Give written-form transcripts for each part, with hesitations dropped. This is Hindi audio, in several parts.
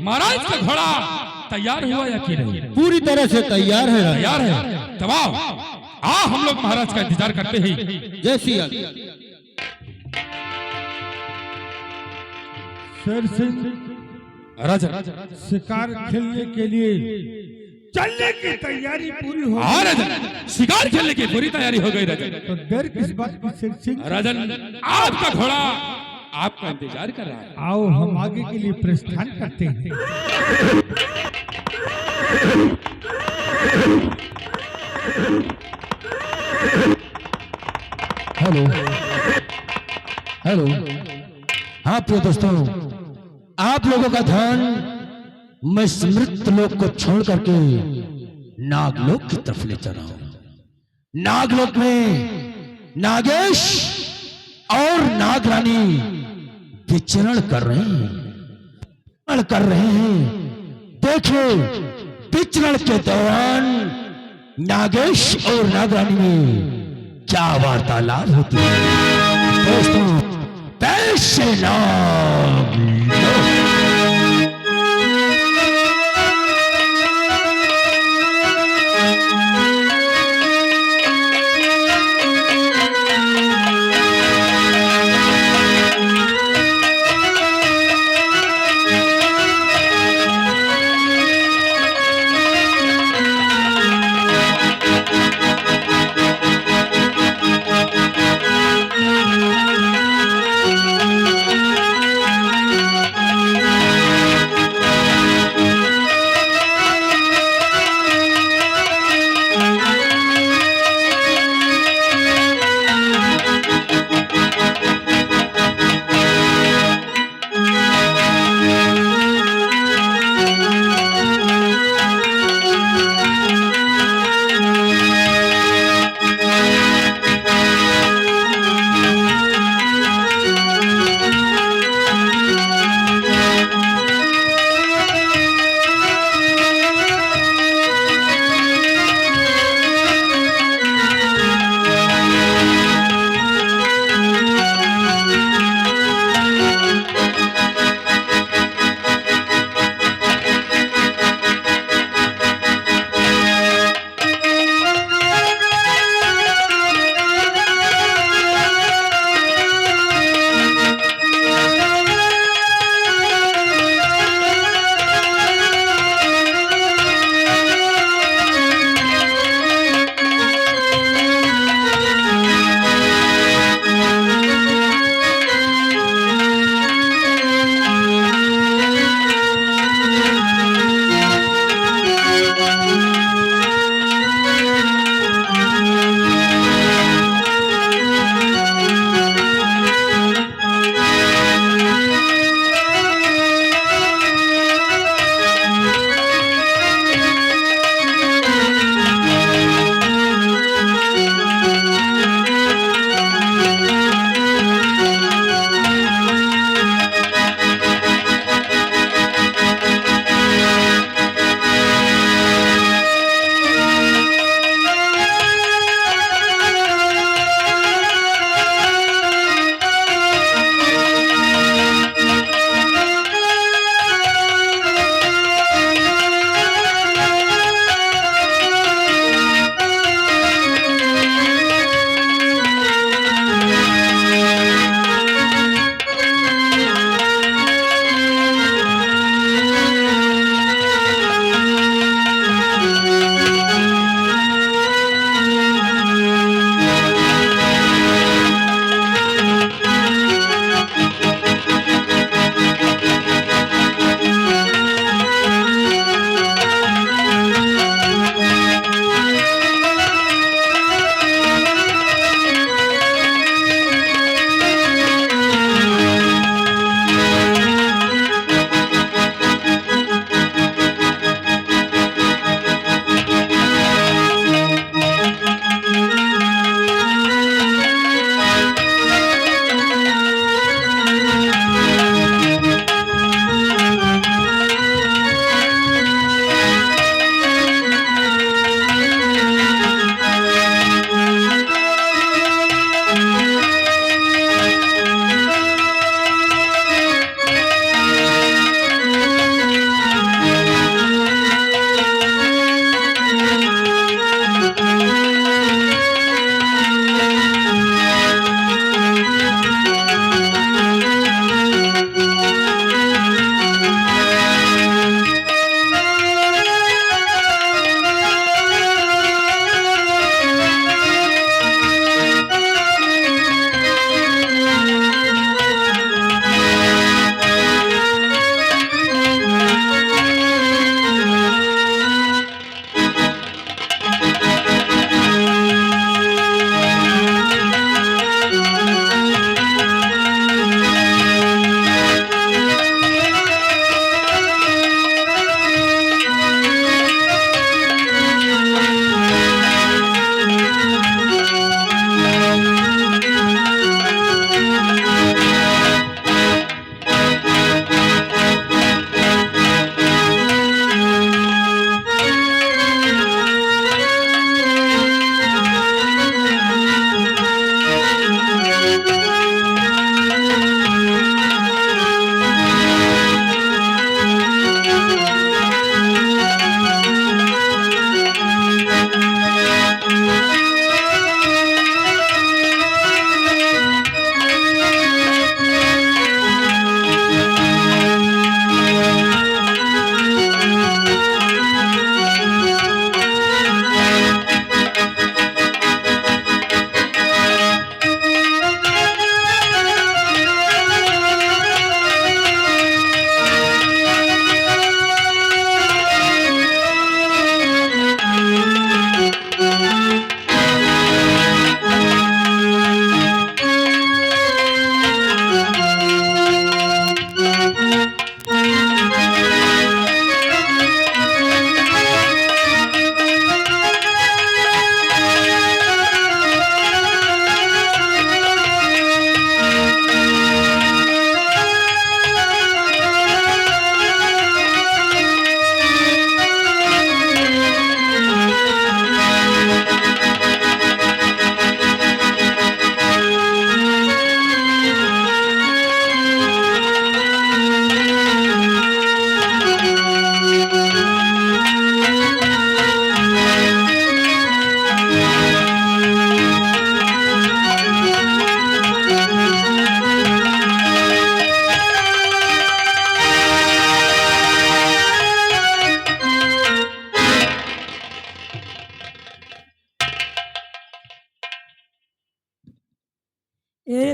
महाराज का घोड़ा तैयार हुआ या कि नहीं? पूरी तरह से तैयार है। तैयार है। तब आओ हम लोग महाराज का इंतजार करते हैं। जय सिया। शेर सिंह राजा शिकार खेलने के लिए चलने की तैयारी पूरी हो हाँ राजन, शिकार खेलने की पूरी तैयारी हो गई राजन। तो देर किस बात की शेर सिंह? राजन आपका घोड़ा आपका इंतजार कर रहा है। आओ हम आगे के लिए प्रस्थान करते हैं। Hello hello. हाँ प्रिय दोस्तों, आप लोगों का ध्यान मैं समृत लोक को छोड़ करके नागलोक की तरफ ले चल रहा हूं। नागलोक में नागेश और नागरानी विचरण कर रहे हैं। देखिए विचरण के दौरान नागेश और नागरानी में क्या वार्तालाप होती है। दोस्तों पैसे नागलोक।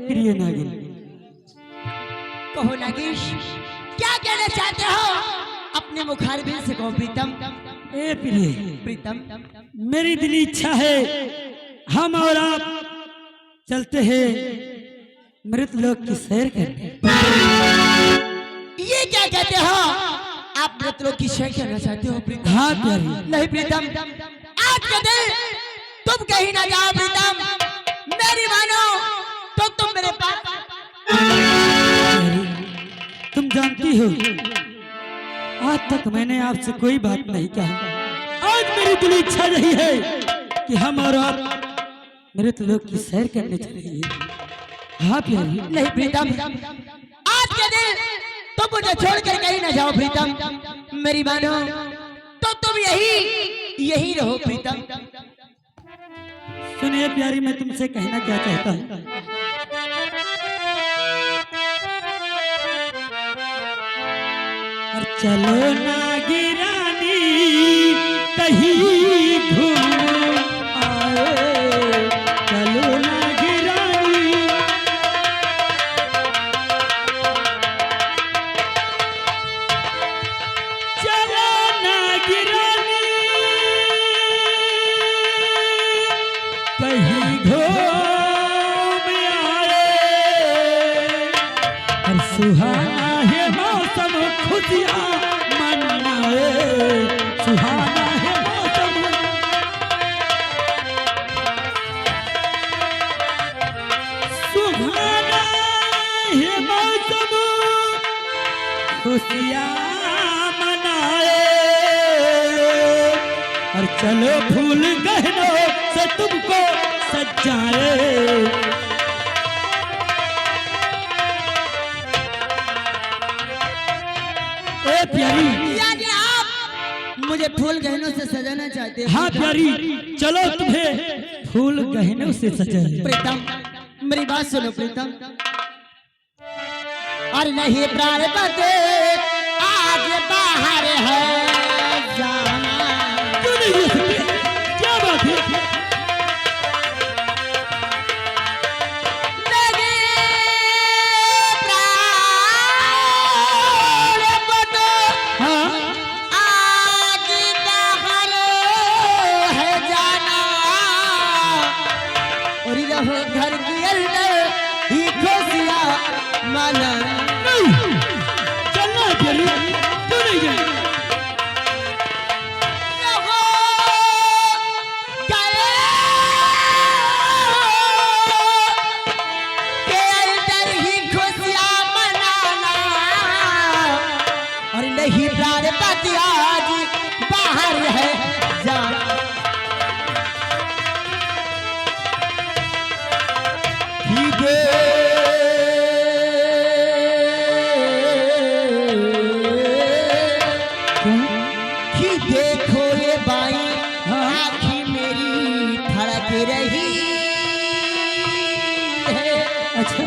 प्रिय नागिन, कहो नागेश, क्या कहना चाहते हो? अपने मुखारबिन से कहो प्रीतम। ए प्रिय, प्रीतम, मेरी दिली इच्छा है हम और आप चलते हैं मृत लोक की सैर करने। ये क्या कहते हो? आप मृत लोग की सैर करना चाहते हो प्रीतम? हाँ प्यारी। नहीं प्रीतम, आज के दिन तुम कहीं ना जाओ प्रीतम। मेरी मानो तो तुम मेरे पास। प्यारी, तुम जानती हो आज तक मैंने आपसे कोई बात नहीं कहा। आज मेरी दिली इच्छा रही है कि हम और आप मृत लोक की सैर करने चलेंगे। हाँ प्यारी। नहीं प्रीतम, आज के दिन तुम मुझे छोड़कर कहीं ना जाओ प्रीतम। मेरी मानो तो तुम यही रहो प्रीतम। सुनिए प्यारी, मैं तुमसे कहना क्या चाहता हूँ। और चलो ना गिरानी कहीं घूम आए, चलो ना गिरानी। चलो ना गिरानी कहीं घूम आए, और सुहाना है मौसम खुशियाँ मनाए, सुहाना है मौसम। सुहाना है मौसम खुशियाँ मनाए, और चलो फूल गहनों से तुमको सजाए। ए प्यारी, यानी आप मुझे फूल गहनों से सजाना चाहते हो? हाँ प्यारी, चलो तुम्हें फूल गहनों से सजाए। प्रीतम, मेरी बात सुनो प्रीतम। और नहीं प्राण बते आज बाहर है जाना। क्यों नहीं ले सकते? क्या बात है? नहीं प्राण बते हाँ आज बाहर है जाना। और रहो घर के अंदर ही खुशियाँ मना। नहीं, चलना है प्यारी, क्यों नहीं जाए? नहीं प्राण पति आज बाहर है जाना। कि देखो ये बाई आँखी मेरी धड़क रही है। अच्छा,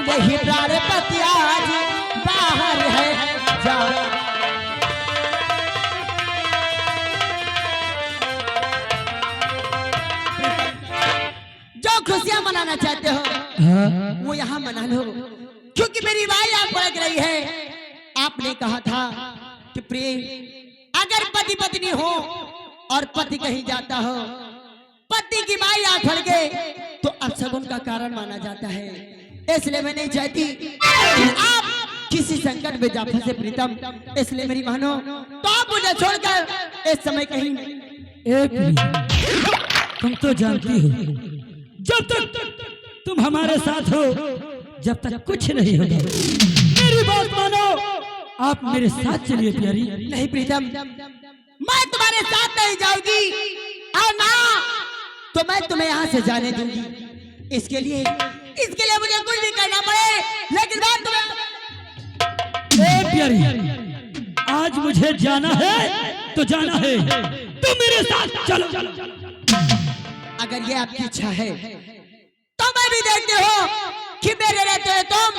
नहीं प्राण पति आज बाहर है जाना। जो खुशियां मनाना चाहते हो हाँ वो यहाँ मना लो, क्योंकि मेरी भाई आप बढ़ रही है। आपने कहा था कि प्रिय, अगर पति पत्नी हो और पति कहीं जाता हो, पति की माई आंख फड़ गए तो अपशगुन का कारण माना जाता है। इसलिए मैं नहीं चाहती कि आप किसी संकट में जा फंसे प्रीतम। इसलिए मेरी मानो तो आप मुझे छोड़कर इस समय कहीं। ए प्रिय, तुम तो जानती हो जब तक तुम हमारे साथ हो जब तक कुछ नहीं होगा। मेरी बात मानो, आप मेरे साथ चलिए प्यारी। नहीं प्रीतम, मैं तुम्हारे साथ नहीं जाऊंगी। और ना तो मैं तुम्हें यहाँ से जाने दूंगी। इसके लिए मुझे कुछ भी करना पड़े, लेकिन बात तुम्हें। ए प्यारी, आज मुझे जाना है तो जाना है, तुम मेरे साथ चलो। अगर ये आपकी इच्छा है तो मैं भी देखते हो कि मेरे रहते हुए तुम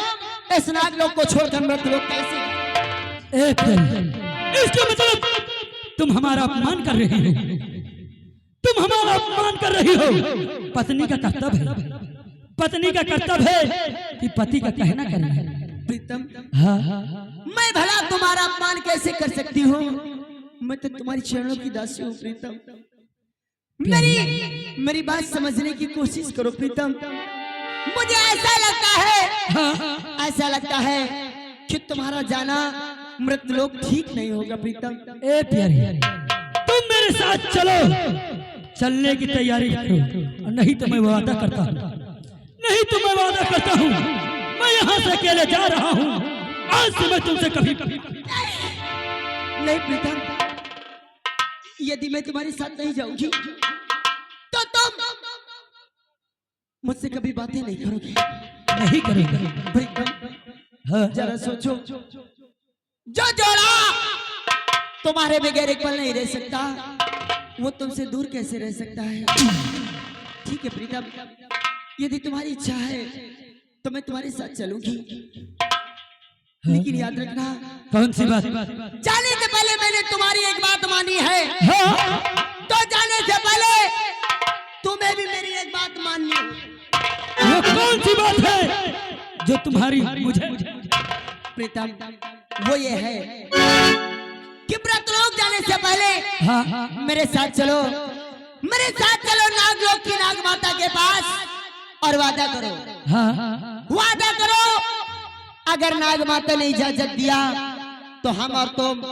इस नागलोक को छोड़कर मृत लोक कैसे। ए प्यारी, इसका मतलब तुम हमारा अपमान कर रही हो, तुम हमारा अपमान कर रही हो। पत्नी का कर्तव्य है, पत्नी का कर्तव्य है कि पति का कहना करना है। प्रीतम, हाँ, मैं भला तुम्हारा अपमान कैसे कर सकती हूँ? मैं तो तुम्हारी चरणों की दासी हूँ प्रीतम। मेरी बात समझने की कोशिश करो प्रीतम। मुझे ऐसा लगता है कि तुम्हारा जाना मृतलोक ठीक नहीं होगा प्रीतम। ए प्यारी, तुम मेरे साथ चलो, चलने की तैयारी करो, नहीं तो मैं वादा करता हूँ, नहीं तो मैं वादा करता हूँ, मैं यहाँ से अकेले जा रहा हूँ। आज से मैं तुमसे कभी नहीं प्रीतम, यदि मैं तुम्हारे साथ नहीं जाऊंगी तो तुम मुझसे कभी बातें नहीं करोगे। नहीं करेंगे। प्रीतम, हाँ, जरा सोचो, जो जोड़ा तुम्हारे बगैर एक पल नहीं रह सकता, वो तुमसे दूर कैसे रह सकता है? ठीक है प्रीतम, यदि तुम्हारी इच्छा है तो मैं तुम्हारे साथ चलूंगी, लेकिन याद रखना। कौन सी बात? जाने से पहले मैंने तुम्हारी एक बात मानी है, हाँ? तो जाने से पहले तुम्हें भी मेरी एक बात माननी है। वो कौन सी बात है जो तुम्हारी मुझे? प्रीतम, वो ये है कि मृतलोक जाने से पहले हाँ, मेरे साथ चलो, मेरे साथ चलो नागलोक की नाग माता के पास और वादा करो, हाँ, वादा करो, अगर नाग माता ने इजाजत दिया तो हम और तुम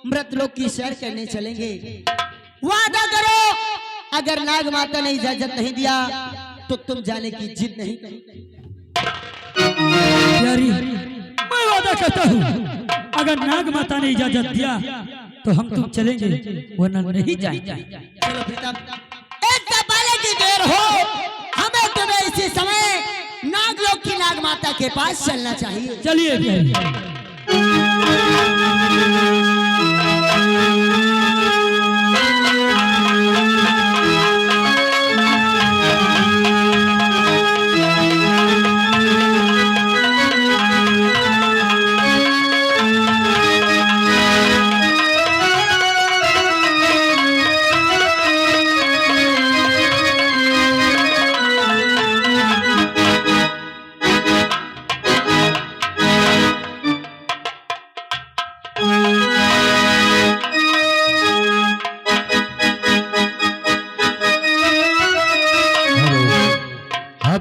मृतलोक की सैर करने चलेंगे। वादा करो, अगर नाग माता ने इजाजत नहीं दिया तो तुम जाने की जिद नहीं करोगे। प्यारी, मैं वादा करता हूँ, अगर नाग माता ने इजाजत दिया तो हम तुम चलेंगे, वरना नहीं जाएंगे। चलो प्रीतम, एक पहले की देर हो, हमें तुम्हें इसी समय नागलोक की नाग माता के पास चलना चाहिए। चलिए प्यारी।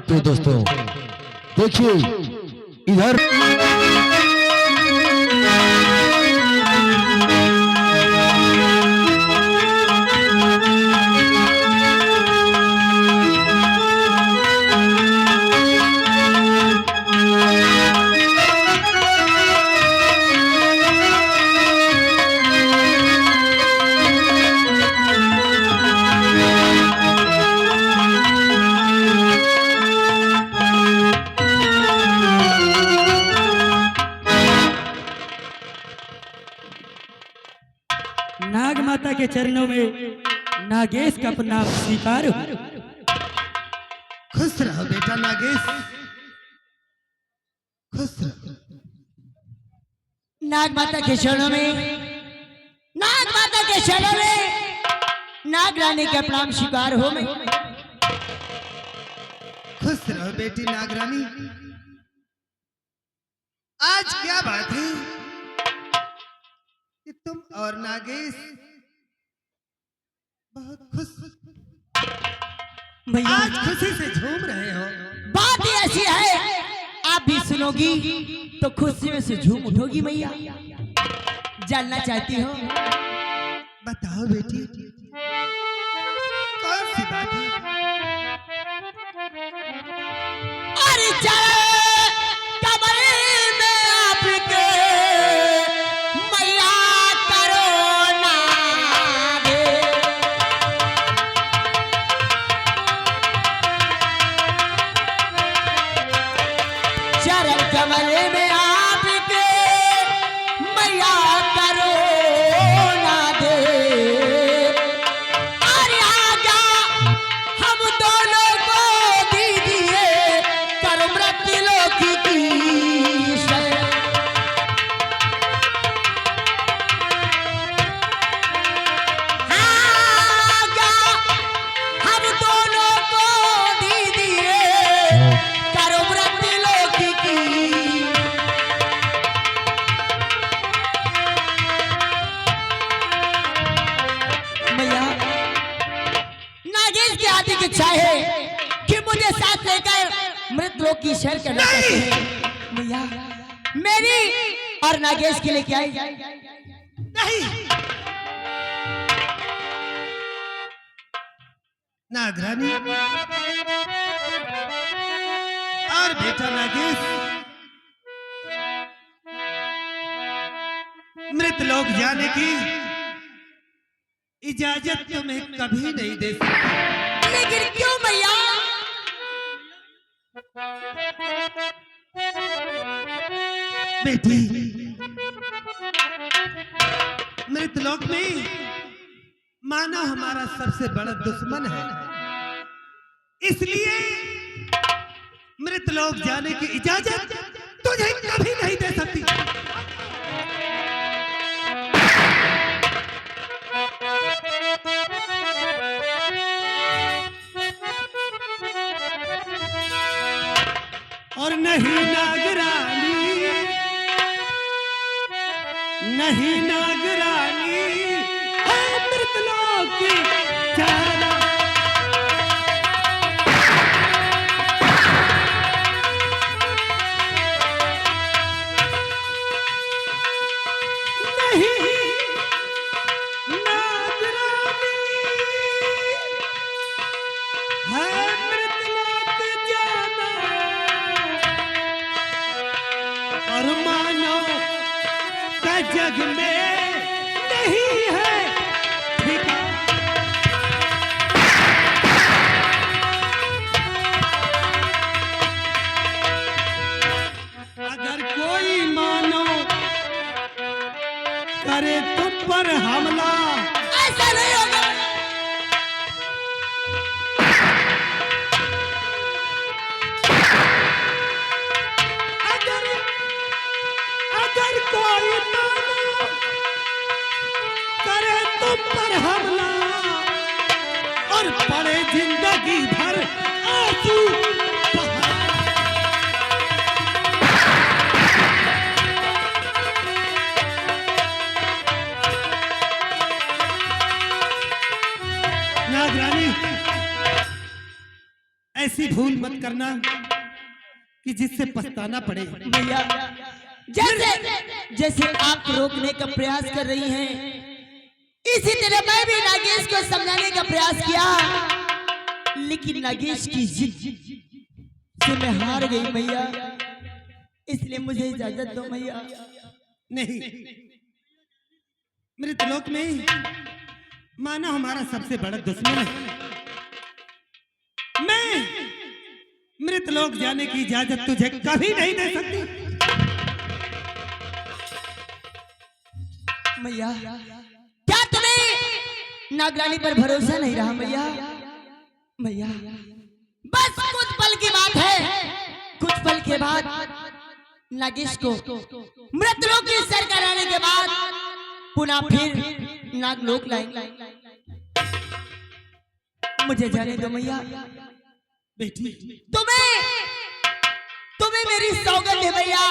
तो दोस्तों देखिए इधर नाग माता के चरणों में नागेश का प्रणाम स्वीकार हो। खुश रहो बेटा नागेश, खुश रहो। नाग माता के चरणों में, नाग माता के चरणों में नाग रानी का प्रणाम स्वीकार हो। मैं खुश रहो बेटी नागरानी। आज क्या बात है कि तुम और नागेश बहुत खुश, भैया आज खुशी से झूम रहे हो। बात ही ऐसी है, आप भी सुनोगी तो खुशियों से झूम उठोगी। मैया जानना चाहती हो? बताओ बेटी, कौन सी बात है? अरे कमर में आपके मैया करो नागे, कमरे में आपके मैया करो ना दे, अरे आजा हम दोनों को दीजिए कर मृत्युलोक की शरण। आजा हम दोनों को दीजिए कर मृत्युलोक की। मैया नागेश की आदि की इच्छा है कि मुझे साथ लेकर मृतलोक की सैर करना चाहते हैं। मैया मेरी और नागेश के लिए क्या है? नहीं, नागरानी और बेटा नागेश मृतलोक जाने की इजाजत तुम्हें कभी नहीं दे सकती। लेकिन क्यों मैया? बेटी, मृतलोक में मानव हमारा सबसे बड़ा दुश्मन है, इसलिए मृतलोक जाने की इजाजत तुझे कभी नहीं दे सकती। और नहीं नागरानी, नहीं नागरानी, मृतलोक की जाना। नहीं नागरानी, है मृतलोक जाना। और मानो का जग में नहीं है ठिकाना। अगर कोई मानो करे तुम पर हमला, ऐसा नहीं होगा। अगर अगर कोई मानो करे तुम पर हमला और पड़े जिंदगी भर आंसू बहा। नागरानी, ऐसी भूल मत करना कि जिससे पछताना पड़े। भैया जैसे जैसे आप रोकने का प्रयास कर रही हैं, इसी तरह मैं भी नागेश को समझाने का प्रयास किया, लेकिन नागेश की जिद से मैं हार गई मैया। इसलिए मुझे इजाजत दो मैया। नहीं, मृतलोक में मानव हमारा सबसे बड़ा दुश्मन है। मैं मृतलोक जाने की इजाजत तुझे कभी नहीं दे सकती। मैया क्या तुम्हें नागरानी पर भरोसा नहीं रहा मैया? मैया बस कुछ पल की बात है, कुछ पल के बाद नागेश को मृतलोक की सैर कराने के बाद पुनः फिर नागलोक लाएंगे। मुझे जाने दो मैया। बेटी, तुम्हें मेरी सौगंध है भैया,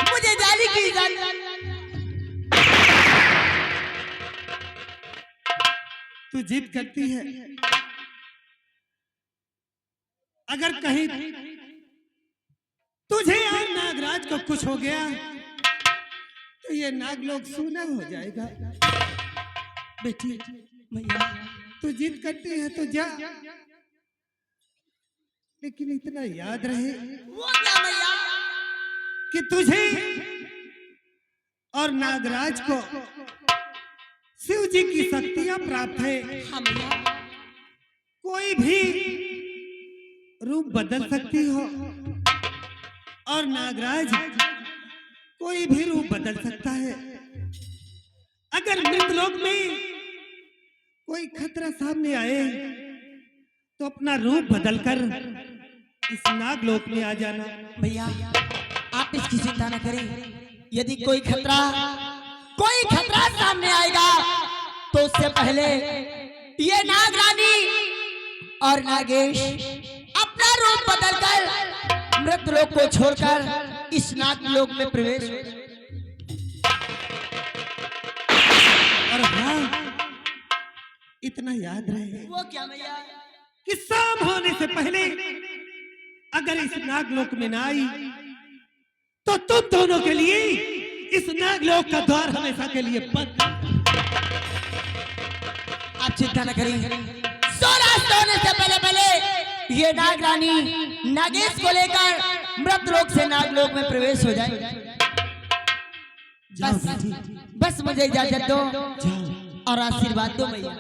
मुझे जाने की इजाजत। तू जिद करती है, अगर कहीं तुझे और नागराज को कुछ हो गया तो ये नागलोक सूना हो जाएगा। बेटी, मैया तू जिद करती है तो जा, लेकिन इतना याद रहे वो क्या मैया? कि तुझे और नागराज को शिव जी की शक्तियां प्राप्त है। हाँ मैया। कोई भी रूप बदल सकती हो और नागराज कोई भी रूप बदल सकता है। अगर मृतलोक में कोई खतरा सामने आए तो अपना रूप बदलकर इस नागलोक में आ जाना। भैया आप इसकी चिंता न करें। यदि कोई खतरा सामने आएगा तो उससे पहले ये नागरानी और नागेश अपना रूप बदलकर मृतलोक को छोड़कर इस नागलोक में प्रवेश। और हाँ, इतना याद रहे वो क्या भैया? कि शाम होने से पहले अगर इस नागलोक में ना आई तो तुम दोनों के लिए इस नागलोक का द्वार हमेशा के लिए बंद। आप चिंता न करें। सूर्यास्त होने से पहले ये नागरानी नागेश को लेकर मृतलोक से नागलोक में प्रवेश हो जाए। बस मुझे इजाजत दो और आशीर्वाद दो भैया।